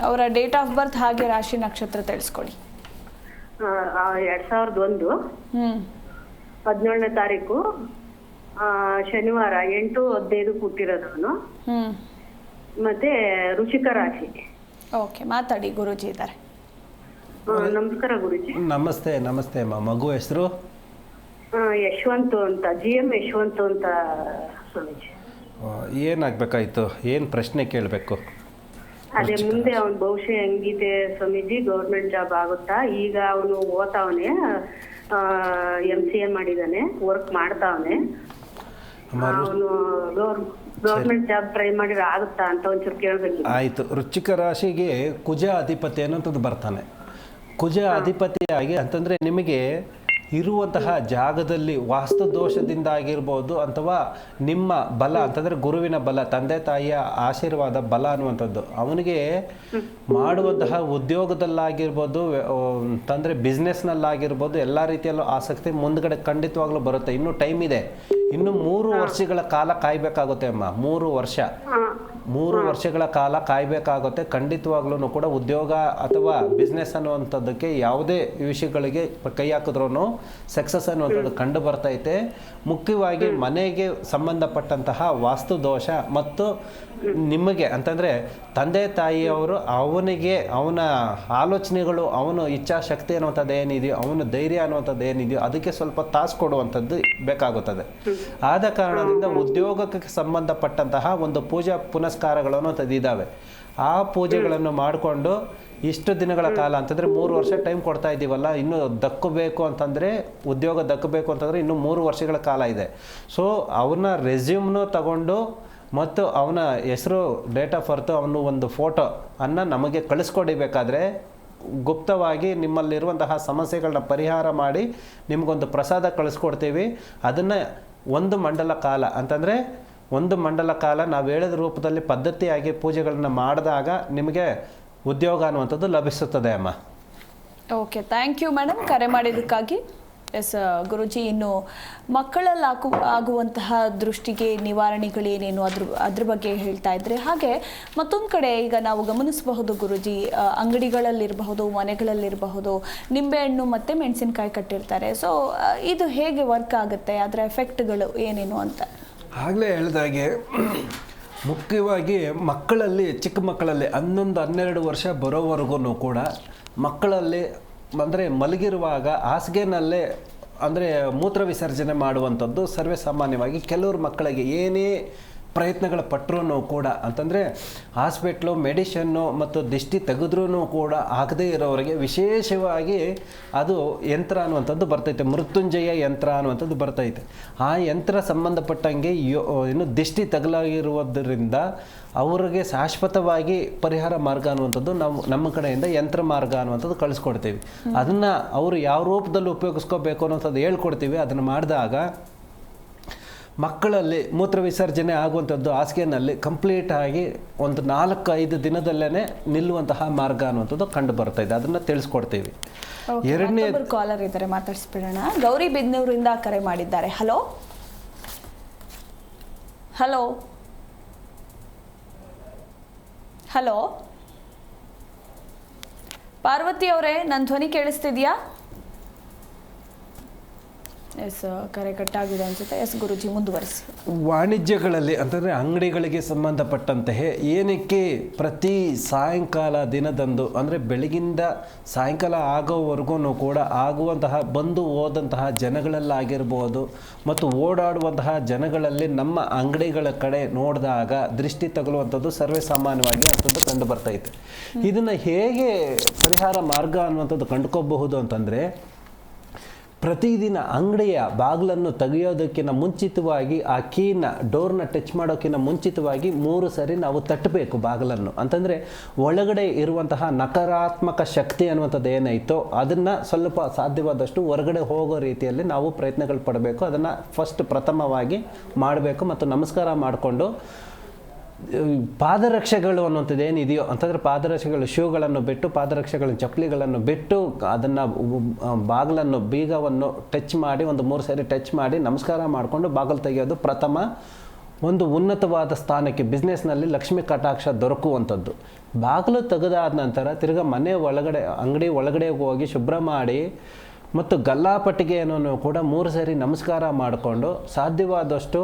Speaker 1: ಅವರ ಡೇಟ್ ಆಫ್ ಬರ್ತ್ ಹಾಗೆ ರಾಶಿ ನಕ್ಷತ್ರ ತಿಳಿಸ್ಕೊಡಿ.
Speaker 6: 2001 17ನೇ ತಾರೀಕು ಶನಿವಾರ 8:15 ಹುಟ್ಟಿರೋದು ಅವನು. ಮತ್ತೆ ಋಷಿಕ ರಾಶಿ.
Speaker 1: ಓಕೆ, ಮಾತಾಡಿ, ಗುರೂಜಿ ಇದ್ದಾರೆ.
Speaker 6: ನಮಸ್ಕಾರ ಗುರುಜಿ.
Speaker 2: ನಮಸ್ತೆ ಅಮ್ಮ. ಮಗು ಹೆಸರು
Speaker 6: ಯಶವಂತ್ ಅಂತ, GM ಯಶವಂತ್ ಅಂತ ಸ್ವಾಮೀಜಿ.
Speaker 2: ಏನಾಗಬೇಕಾಯ್ತು? ಏನು ಪ್ರಶ್ನೆ ಕೇಳಬೇಕು?
Speaker 6: ಅದೇ ಮುಂದೆ ಅವನ ಭವಿಷ್ಯ ಹೆಂಗಿದೆ ಸ್ವಾಮೀಜಿ? ಗೌರ್ಮೆಂಟ್ ಜಾಬ್ ಆಗುತ್ತಾ? ಈಗ ಅವನು ಓದ್ತಾವನೆ, MCA ಮಾಡಿದಾನೆ, ವರ್ಕ್ ಮಾಡ್ತಾವನೆ. ಅವನು ಗೌರ್ಮೆಂಟ್ ಜಾಬ್ ಟ್ರೈ ಮಾಡಿದ್ರೆ ಆಗುತ್ತಾ ಅಂತ ಒಂಚೂರು ಕೇಳಬೇಕು.
Speaker 2: ಆಯಿತು. ವೃಶ್ಚಿಕ ರಾಶಿಗೆ ಕುಜ ಅಧಿಪತಿ ಅನ್ನೋಂಥದ್ದು ಬರ್ತಾನೆ. ಕುಜ ಅಧಿಪತಿಯಾಗಿ ಅಂತಂದರೆ ನಿಮಗೆ ಇರುವಂತಹ ಜಾಗದಲ್ಲಿ ವಾಸ್ತು ದೋಷದಿಂದ ಆಗಿರ್ಬೋದು ಅಥವಾ ನಿಮ್ಮ ಬಲ ಅಂತಂದರೆ ಗುರುವಿನ ಬಲ, ತಂದೆ ತಾಯಿಯ ಆಶೀರ್ವಾದ ಬಲ ಅನ್ನುವಂಥದ್ದು ಅವನಿಗೆ ಮಾಡುವಂತಹ ಉದ್ಯೋಗದಲ್ಲಾಗಿರ್ಬೋದು, ಅಂತಂದರೆ ಬಿಸ್ನೆಸ್ನಲ್ಲಾಗಿರ್ಬೋದು, ಎಲ್ಲ ರೀತಿಯಲ್ಲೂ ಆಸಕ್ತಿ ಮುಂದ್ಗಡೆ ಖಂಡಿತವಾಗ್ಲೂ ಬರುತ್ತೆ. ಇನ್ನೂ ಟೈಮ್ ಇದೆ. ಇನ್ನು 3 ವರ್ಷಗಳ ಕಾಲ ಕಾಯಬೇಕಾಗುತ್ತೆ ಅಮ್ಮ. 3 ವರ್ಷಗಳ ಕಾಲ ಕಾಯಬೇಕಾಗುತ್ತೆ. ಖಂಡಿತವಾಗ್ಲೂ ಕೂಡ ಉದ್ಯೋಗ ಅಥವಾ ಬಿಸ್ನೆಸ್ ಅನ್ನುವಂಥದ್ದಕ್ಕೆ ಯಾವುದೇ ವಿಷಯಗಳಿಗೆ ಕೈ ಹಾಕಿದ್ರೂ ಸಕ್ಸಸ್ ಅನ್ನುವಂಥದ್ದು ಕಂಡು ಬರ್ತೈತೆ. ಮುಖ್ಯವಾಗಿ ಮನೆಗೆ ಸಂಬಂಧಪಟ್ಟಂತಹ ವಾಸ್ತು ದೋಷ ಮತ್ತು ನಿಮಗೆ ಅಂತಂದರೆ ತಂದೆ ತಾಯಿಯವರು ಅವನ ಆಲೋಚನೆಗಳು, ಅವನ ಇಚ್ಛಾಶಕ್ತಿ ಅನ್ನುವಂಥದ್ದು ಏನಿದೆಯೋ, ಅವನ ಧೈರ್ಯ ಅನ್ನುವಂಥದ್ದು ಏನಿದೆಯೋ ಅದಕ್ಕೆ ಸ್ವಲ್ಪ ತಾಸು ಕೊಡುವಂಥದ್ದು ಬೇಕಾಗುತ್ತದೆ. ಆದ ಕಾರಣದಿಂದ ಉದ್ಯೋಗಕ್ಕೆ ಸಂಬಂಧಪಟ್ಟಂತಹ ಒಂದು ಪೂಜಾ ಪುನಸ್ಕಾರಗಳು ಅನ್ನೋಂಥದ್ದು ಇದ್ದಾವೆ. ಆ ಪೂಜೆಗಳನ್ನು ಮಾಡಿಕೊಂಡು ಇಷ್ಟು ದಿನಗಳ ಕಾಲ ಅಂತಂದರೆ 3 ವರ್ಷ ಟೈಮ್ ಕೊಡ್ತಾ ಇದ್ದೀವಲ್ಲ, ಇನ್ನೂ ದಕ್ಕಬೇಕು ಅಂತಂದರೆ, ಉದ್ಯೋಗ ದಕ್ಕಬೇಕು ಅಂತಂದರೆ ಇನ್ನೂ 3 ವರ್ಷಗಳ ಕಾಲ ಇದೆ. ಸೊ ಅವನ ರೆಸ್ಯೂಮ್ನು ತಗೊಂಡು ಮತ್ತು ಅವನ ಹೆಸರು, ಡೇಟ್ ಆಫ್ ಬರ್ತ್, ಅವನು ಒಂದು ಫೋಟೋ ನಮಗೆ ಕಳಿಸ್ಕೊಡಿಬೇಕಾದ್ರೆ ಗುಪ್ತವಾಗಿ ನಿಮ್ಮಲ್ಲಿರುವಂತಹ ಸಮಸ್ಯೆಗಳನ್ನ ಪರಿಹಾರ ಮಾಡಿ ನಿಮಗೊಂದು ಪ್ರಸಾದ ಕಳಿಸ್ಕೊಡ್ತೀವಿ. ಅದನ್ನು 1 ಮಂಡಲ ಕಾಲ ಅಂತಂದರೆ 1 ಮಂಡಲ ಕಾಲ ನಾವು ಹೇಳಿದ ರೂಪದಲ್ಲಿ ಪದ್ಧತಿಯಾಗಿ ಪೂಜೆಗಳನ್ನ ಮಾಡಿದಾಗ ನಿಮಗೆ ಉದ್ಯೋಗ ಅನ್ನುವಂಥದ್ದು ಲಭಿಸುತ್ತದೆ ಅಮ್ಮ.
Speaker 1: ಓಕೆ, ಥ್ಯಾಂಕ್ ಯು ಮೇಡಮ್, ಕರೆ ಮಾಡಿದ್ದಕ್ಕಾಗಿ. ಎಸ್ ಗುರುಜಿ, ಇನ್ನು ಮಕ್ಕಳಲ್ಲಿ ಆಗುವಂತಹ ದೃಷ್ಟಿಗೆ ನಿವಾರಣೆಗಳೇನೇನು ಅದ್ರ ಬಗ್ಗೆ ಹೇಳ್ತಾ ಇದ್ರೆ. ಹಾಗೆ ಮತ್ತೊಂದು ಕಡೆ ಈಗ ನಾವು ಗಮನಿಸಬಹುದು ಗುರುಜಿ, ಅಂಗಡಿಗಳಲ್ಲಿರಬಹುದು, ಮನೆಗಳಲ್ಲಿರಬಹುದು, ನಿಂಬೆಹಣ್ಣು ಮತ್ತು ಮೆಣಸಿನಕಾಯಿ ಕಟ್ಟಿರ್ತಾರೆ. ಸೊ ಇದು ಹೇಗೆ ವರ್ಕ್ ಆಗುತ್ತೆ, ಅದರ ಎಫೆಕ್ಟ್ಗಳು ಏನೇನು ಅಂತ?
Speaker 2: ಆಗಲೇ ಹೇಳಿದಾಗೆ ಮುಖ್ಯವಾಗಿ ಮಕ್ಕಳಲ್ಲಿ, ಚಿಕ್ಕ ಮಕ್ಕಳಲ್ಲಿ 11-12 ವರ್ಷ ಬರೋವರೆಗೂ ಕೂಡ ಮಕ್ಕಳಲ್ಲಿ ಅಂದರೆ ಮಲಗಿರುವಾಗ ಹಾಸಿಗೆನಲ್ಲೇ ಅಂದರೆ ಮೂತ್ರ ವಿಸರ್ಜನೆ ಮಾಡುವಂಥದ್ದು ಸರ್ವೇ ಸಾಮಾನ್ಯವಾಗಿ ಕೆಲವ್ರ ಮಕ್ಕಳಿಗೆ ಏನೇ ಪ್ರಯತ್ನಗಳ ಪಟ್ಟರೂ ಕೂಡ, ಅಂತಂದರೆ ಹಾಸ್ಪಿಟ್ಲು ಮೆಡಿಷನ್ನು ಮತ್ತು ದಿಷ್ಟಿ ತೆಗೆದ್ರೂ ಕೂಡ ಆಗದೇ ಇರೋರಿಗೆ ವಿಶೇಷವಾಗಿ ಅದು ಯಂತ್ರ ಅನ್ನುವಂಥದ್ದು ಬರ್ತೈತೆ, ಮೃತ್ಯುಂಜಯ ಯಂತ್ರ ಅನ್ನುವಂಥದ್ದು ಬರ್ತೈತೆ. ಆ ಯಂತ್ರ ಸಂಬಂಧಪಟ್ಟಂಗೆ ಏನು ದಿಷ್ಟಿ ತಗಲಾಗಿರುವುದರಿಂದ ಅವ್ರಿಗೆ ಶಾಶ್ವತವಾಗಿ ಪರಿಹಾರ ಮಾರ್ಗ ಅನ್ನುವಂಥದ್ದು ನಾವು ನಮ್ಮ ಕಡೆಯಿಂದ ಯಂತ್ರ ಮಾರ್ಗ ಅನ್ನುವಂಥದ್ದು ಕಳಿಸ್ಕೊಡ್ತೀವಿ. ಅದನ್ನು ಅವರು ಯಾವ ರೂಪದಲ್ಲಿ ಉಪಯೋಗಿಸ್ಕೋಬೇಕು ಅನ್ನೋಂಥದ್ದು ಹೇಳ್ಕೊಡ್ತೀವಿ. ಅದನ್ನು ಮಾಡಿದಾಗ ಮಕ್ಕಳಲ್ಲಿ ಮೂತ್ರ ವಿಸರ್ಜನೆ ಆಗುವಂಥದ್ದು ಹಾಸಿಗೆನಲ್ಲಿ ಕಂಪ್ಲೀಟಾಗಿ ಒಂದು 4-5 ದಿನದಲ್ಲೇ ನಿಲ್ಲುವಂತಹ ಮಾರ್ಗ ಅನ್ನುವಂಥದ್ದು ಕಂಡು ಬರ್ತಾ ಇದೆ. ಅದನ್ನು ತಿಳಿಸ್ಕೊಡ್ತೀವಿ. ಎರಡನೇ
Speaker 1: ಕಾಲರ್ ಇದ್ದಾರೆ, ಮಾತಾಡಿಸ್ಬಿಡೋಣ. ಗೌರಿಬಿದನೂರಿಂದ ಕರೆ ಮಾಡಿದ್ದಾರೆ. ಹಲೋ ಹಲೋ ಹಲೋ ಪಾರ್ವತಿ ಅವರೇ, ನನ್ನ ಧ್ವನಿ ಕೇಳಿಸ್ತಿದ್ಯಾ? ಎಸ್, ಕರೆ ಕಟ್ಟಾಗಿದೆ ಅನ್ಸುತ್ತೆ. ಎಸ್ ಗುರುಜಿ, ಮುಂದುವರಿಸಿ.
Speaker 2: ವಾಣಿಜ್ಯಗಳಲ್ಲಿ ಅಂತಂದರೆ ಅಂಗಡಿಗಳಿಗೆ ಸಂಬಂಧಪಟ್ಟಂತೆ ಏನಕ್ಕೆ ಪ್ರತಿ ಸಾಯಂಕಾಲ ದಿನದಂದು ಅಂದರೆ ಬೆಳಗಿಂದ ಸಾಯಂಕಾಲ ಆಗೋವರೆಗೂ ಕೂಡ ಆಗುವಂತಹ ಬಂದು ಹೋದಂತಹ ಜನಗಳಲ್ಲಾಗಿರ್ಬೋದು ಮತ್ತು ಓಡಾಡುವಂತಹ ಜನಗಳಲ್ಲಿ ನಮ್ಮ ಅಂಗಡಿಗಳ ಕಡೆ ನೋಡಿದಾಗ ದೃಷ್ಟಿ ತಗಲುವಂಥದ್ದು ಸರ್ವೇ ಸಾಮಾನ್ಯವಾಗಿ ಅಂಥದ್ದು ಕಂಡು ಬರ್ತೈತೆ. ಇದನ್ನು ಹೇಗೆ ಪರಿಹಾರ ಮಾರ್ಗ ಅನ್ನುವಂಥದ್ದು ಕಂಡುಕೋಬಹುದು ಅಂತಂದರೆ, ಪ್ರತಿದಿನ ಅಂಗಡಿಯ ಬಾಗಿಲನ್ನು ತೆಗೆಯೋದಕ್ಕಿಂತ ಮುಂಚಿತವಾಗಿ ಆ ಕೀನ ಡೋರ್ನ ಟಚ್ ಮಾಡೋಕ್ಕಿಂತ ಮುಂಚಿತವಾಗಿ 3 ಸರಿ ನಾವು ತಟ್ಟಬೇಕು ಬಾಗಿಲನ್ನು. ಅಂತಂದರೆ ಒಳಗಡೆ ಇರುವಂತಹ ನಕಾರಾತ್ಮಕ ಶಕ್ತಿ ಅನ್ನುವಂಥದ್ದು ಏನಾಯಿತೋ ಅದನ್ನು ಸ್ವಲ್ಪ ಸಾಧ್ಯವಾದಷ್ಟು ಹೊರಗಡೆ ಹೋಗೋ ರೀತಿಯಲ್ಲಿ ನಾವು ಪ್ರಯತ್ನಗಳು ಪಡಬೇಕು. ಅದನ್ನು ಪ್ರಥಮವಾಗಿ ಮಾಡಬೇಕು ಮತ್ತು ನಮಸ್ಕಾರ ಮಾಡಿಕೊಂಡು ಪಾದರಕ್ಷೆಗಳು ಅನ್ನುವಂಥದ್ದು ಏನಿದೆಯೋ ಅಂತಂದರೆ ಪಾದರಕ್ಷೆಗಳು, ಶೂಗಳನ್ನು ಬಿಟ್ಟು ಪಾದರಕ್ಷೆಗಳು, ಚಪ್ಪಲಿಗಳನ್ನು ಬಿಟ್ಟು ಅದನ್ನು ಬಾಗಿಲನ್ನು ಬೀಗವನ್ನು ಟಚ್ ಮಾಡಿ ಒಂದು 3 ಸರಿ ಟಚ್ ಮಾಡಿ ನಮಸ್ಕಾರ ಮಾಡಿಕೊಂಡು ಬಾಗಿಲು ತೆಗೆಯೋದು ಪ್ರಥಮ ಒಂದು ಉನ್ನತವಾದ ಸ್ಥಾನಕ್ಕೆ, ಬಿಸ್ನೆಸ್ನಲ್ಲಿ ಲಕ್ಷ್ಮೀ ಕಟಾಕ್ಷ ದೊರಕುವಂಥದ್ದು. ಬಾಗಿಲು ತೆಗೆದಾದ ನಂತರ ತಿರ್ಗಾ ಮನೆ ಒಳಗಡೆ, ಅಂಗಡಿ ಒಳಗಡೆ ಹೋಗಿ ಶುಭ್ರ ಮಾಡಿ ಮತ್ತು ಗಲ್ಲಾಪಟ್ಟಿಗೆಯನ್ನು ಕೂಡ 3 ಸರಿ ನಮಸ್ಕಾರ ಮಾಡಿಕೊಂಡು ಸಾಧ್ಯವಾದಷ್ಟು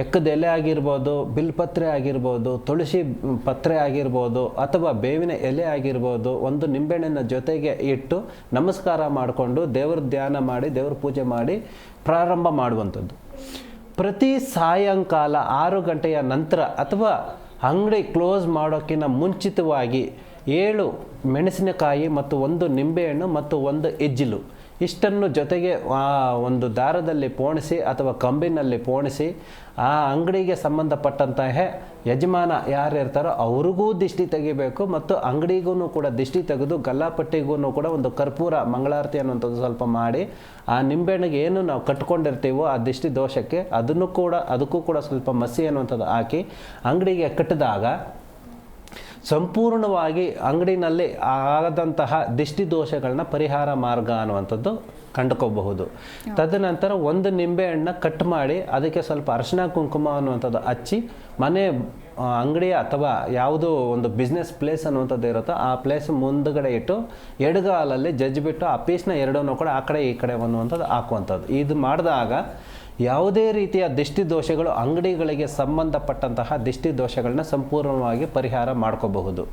Speaker 2: ಎಕ್ಕದ ಎಲೆ ಆಗಿರ್ಬೋದು, ಬಿಲ್ಪತ್ರೆ ಆಗಿರ್ಬೋದು, ತುಳಸಿ ಪತ್ರೆ ಆಗಿರ್ಬೋದು ಅಥವಾ ಬೇವಿನ ಎಲೆ ಆಗಿರ್ಬೋದು, ಒಂದು ನಿಂಬೆಹಣ್ಣಿನ ಜೊತೆಗೆ ಇಟ್ಟು ನಮಸ್ಕಾರ ಮಾಡಿಕೊಂಡು ದೇವರ ಧ್ಯಾನ ಮಾಡಿ ದೇವ್ರ ಪೂಜೆ ಮಾಡಿ ಪ್ರಾರಂಭ ಮಾಡುವಂಥದ್ದು. ಪ್ರತಿ ಸಾಯಂಕಾಲ 6 ಗಂಟೆಯ ನಂತರ ಅಥವಾ ಅಂಗಡಿ ಕ್ಲೋಸ್ ಮಾಡೋಕ್ಕಿಂತ ಮುಂಚಿತವಾಗಿ 7 ಮೆಣಸಿನಕಾಯಿ ಮತ್ತು 1 ನಿಂಬೆಹಣ್ಣು ಮತ್ತು 1 ಎಜ್ಜಿಲು ಇಷ್ಟನ್ನು ಜೊತೆಗೆ ಒಂದು ದಾರದಲ್ಲಿ ಪೋಣಿಸಿ ಅಥವಾ ಕಂಬಿನಲ್ಲಿ ಪೋಣಿಸಿ ಆ ಅಂಗಡಿಗೆ ಸಂಬಂಧಪಟ್ಟಂತಹ ಯಜಮಾನ ಯಾರು ಇರ್ತಾರೋ ಅವ್ರಿಗೂ ದಿಷ್ಟಿ ತೆಗಿಬೇಕು ಮತ್ತು ಅಂಗಡಿಗೂ ಕೂಡ ದಿಷ್ಟಿ ತೆಗೆದು ಗಲ್ಲಾಪಟ್ಟಿಗೂ ಕೂಡ ಒಂದು ಕರ್ಪೂರ ಮಂಗಳಾರತಿ ಅನ್ನುವಂಥದ್ದು ಸ್ವಲ್ಪ ಮಾಡಿ ಆ ನಿಂಬೆಹಣ್ಣಿಗೆ ಏನು ನಾವು ಕಟ್ಕೊಂಡಿರ್ತೀವೋ ಆ ದಿಷ್ಟಿ ದೋಷಕ್ಕೆ ಅದಕ್ಕೂ ಕೂಡ ಸ್ವಲ್ಪ ಮಸಿ ಅನ್ನುವಂಥದ್ದು ಹಾಕಿ ಅಂಗಡಿಗೆ ಕಟ್ಟಿದಾಗ ಸಂಪೂರ್ಣವಾಗಿ ಅಂಗಡಿನಲ್ಲಿ ಆದಂತಹ ದಿಷ್ಟಿ ದೋಷಗಳನ್ನ ಪರಿಹಾರ ಮಾರ್ಗ ಅನ್ನುವಂಥದ್ದು ಕಂಡುಕೋಬಹುದು. ತದನಂತರ 1 ನಿಂಬೆಹಣ್ಣನ್ನ ಕಟ್ ಮಾಡಿ ಅದಕ್ಕೆ ಸ್ವಲ್ಪ ಅರಿಶಿನ ಕುಂಕುಮ ಅನ್ನುವಂಥದ್ದು ಹಚ್ಚಿ ಮನೆ ಅಂಗಡಿಯ ಅಥವಾ ಯಾವುದೋ ಒಂದು ಬಿಸ್ನೆಸ್ ಪ್ಲೇಸ್ ಅನ್ನುವಂಥದ್ದು ಇರುತ್ತೋ ಆ ಪ್ಲೇಸ್ ಮುಂದುಗಡೆ ಇಟ್ಟು ಎಡಗಾಲಲ್ಲಿ ಜಜ್ಜಿಬಿಟ್ಟು ಆ ಪೀಸ್ನ ಎರಡನ್ನೂ ಕೂಡ ಆ ಕಡೆ ಈ ಕಡೆ ಅನ್ನುವಂಥದ್ದು ಹಾಕುವಂಥದ್ದು. ಇದು ಮಾಡಿದಾಗ ಯಾವುದೇ ರೀತಿಯ ದಿಷ್ಟಿ ದೋಷಗಳು, ಅಂಗಡಿಗಳಿಗೆ ಸಂಬಂಧಪಟ್ಟಂತಹ ದಿಷ್ಟಿ ದೋಷಗಳನ್ನ ಸಂಪೂರ್ಣವಾಗಿ ಪರಿಹಾರ ಮಾಡ್ಕೋಬಹುದು.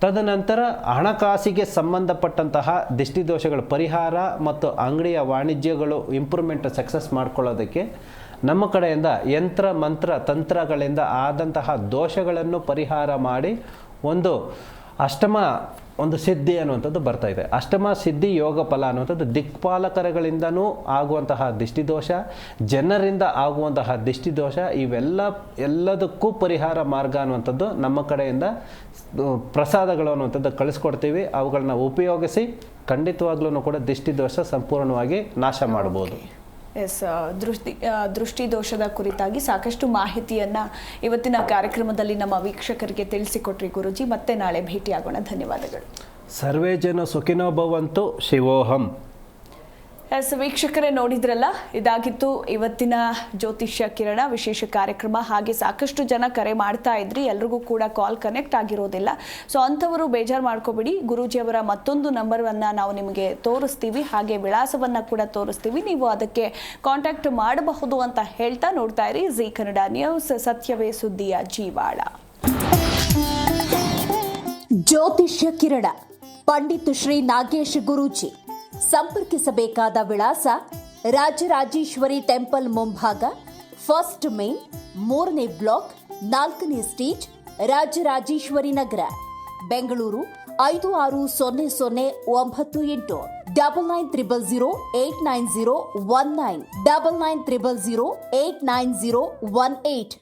Speaker 2: ತದನಂತರ ಹಣಕಾಸಿಗೆ ಸಂಬಂಧಪಟ್ಟಂತಹ ದಿಷ್ಟಿ ದೋಷಗಳ ಪರಿಹಾರ ಮತ್ತು ಅಂಗಡಿಯ ವಾಣಿಜ್ಯಗಳು ಇಂಪ್ರೂವ್ಮೆಂಟ್ ಸಕ್ಸಸ್ ಮಾಡ್ಕೊಳ್ಳೋದಕ್ಕೆ ನಮ್ಮ ಕಡೆಯಿಂದ ಯಂತ್ರ ಮಂತ್ರ ತಂತ್ರಗಳಿಂದ ಆದಂತಹ ದೋಷಗಳನ್ನು ಪರಿಹಾರ ಮಾಡಿ ಒಂದು ಸಿದ್ಧಿ ಅನ್ನುವಂಥದ್ದು ಬರ್ತಾ ಇದೆ. ಅಷ್ಟಮ ಸಿದ್ಧಿ ಯೋಗ ಫಲ ಅನ್ನುವಂಥದ್ದು ದಿಕ್ಪಾಲಕರುಗಳಿಂದನೂ ಆಗುವಂತಹ ದಿಷ್ಟಿದೋಷ, ಜನರಿಂದ ಆಗುವಂತಹ ದಿಷ್ಟಿದೋಷ, ಎಲ್ಲದಕ್ಕೂ ಪರಿಹಾರ ಮಾರ್ಗ ಅನ್ನುವಂಥದ್ದು ನಮ್ಮ ಕಡೆಯಿಂದ ಪ್ರಸಾದಗಳು ಅನ್ನುವಂಥದ್ದು ಕಳಿಸ್ಕೊಡ್ತೀವಿ. ಅವುಗಳನ್ನ ಉಪಯೋಗಿಸಿ ಖಂಡಿತವಾಗ್ಲೂ ಕೂಡ ದಿಷ್ಟಿದೋಷ ಸಂಪೂರ್ಣವಾಗಿ ನಾಶ ಮಾಡ್ಬೋದು.
Speaker 1: ಎಸ್, ದೃಷ್ಟಿ ದೋಷದ ಕುರಿತಾಗಿ ಸಾಕಷ್ಟು ಮಾಹಿತಿಯನ್ನು ಇವತ್ತಿನ ಕಾರ್ಯಕ್ರಮದಲ್ಲಿ ನಮ್ಮ ವೀಕ್ಷಕರಿಗೆ ತಿಳಿಸಿಕೊಟ್ರಿ ಗುರುಜಿ. ಮತ್ತೆ ನಾಳೆ ಭೇಟಿಯಾಗೋಣ. ಧನ್ಯವಾದಗಳು.
Speaker 2: ಸರ್ವೇ ಜನ ಸುಖಿನೋ ಭವಂತು. ಶಿವೋಹಂ.
Speaker 1: ಎಸ್ ವೀಕ್ಷಕರೇ, ನೋಡಿದ್ರಲ್ಲ, ಇದಾಗಿತ್ತು ಇವತ್ತಿನ ಜ್ಯೋತಿಷ್ಯ ಕಿರಣ ವಿಶೇಷ ಕಾರ್ಯಕ್ರಮ. ಹಾಗೆ ಸಾಕಷ್ಟು ಜನ ಕರೆ ಮಾಡ್ತಾ ಇದ್ರಿ, ಎಲ್ರಿಗೂ ಕೂಡ ಕಾಲ್ ಕನೆಕ್ಟ್ ಆಗಿರೋದಿಲ್ಲ. ಸೊ ಅಂಥವರು ಬೇಜಾರು ಮಾಡ್ಕೋಬೇಡಿ, ಗುರೂಜಿಯವರ ಮತ್ತೊಂದು ನಂಬರನ್ನು ನಾವು ನಿಮಗೆ ತೋರಿಸ್ತೀವಿ, ಹಾಗೆ ವಿಳಾಸವನ್ನು ಕೂಡ ತೋರಿಸ್ತೀವಿ. ನೀವು ಅದಕ್ಕೆ ಕಾಂಟ್ಯಾಕ್ಟ್ ಮಾಡಬಹುದು ಅಂತ ಹೇಳ್ತಾ ನೋಡ್ತಾ ಇರಿ ಜಿ ಕನ್ನಡ ನ್ಯೂಸ್, ಸತ್ಯವೇ ಸುದ್ದಿಯ ಜೀವಾಳ.
Speaker 7: ಜ್ಯೋತಿಷ್ಯ ಕಿರಣ ಪಂಡಿತ್ ಶ್ರೀ ನಾಗೇಶ್ ಗುರೂಜಿ. ಸಂಪರ್ಕಿಸಬೇಕಾದ ವಿಳಾಸ ರಾಜರಾಜೇಶ್ವರಿ ಟೆಂಪಲ್ ಮುಂಭಾಗ, ಫಸ್ಟ್ ಮೇನ್, 3ನೇ ಬ್ಲಾಕ್, 4ನೇ ಸ್ಟೇಜ್, ರಾಜರಾಜೇಶ್ವರಿ ನಗರ, ಬೆಂಗಳೂರು 560098. 9900089019 9900089018.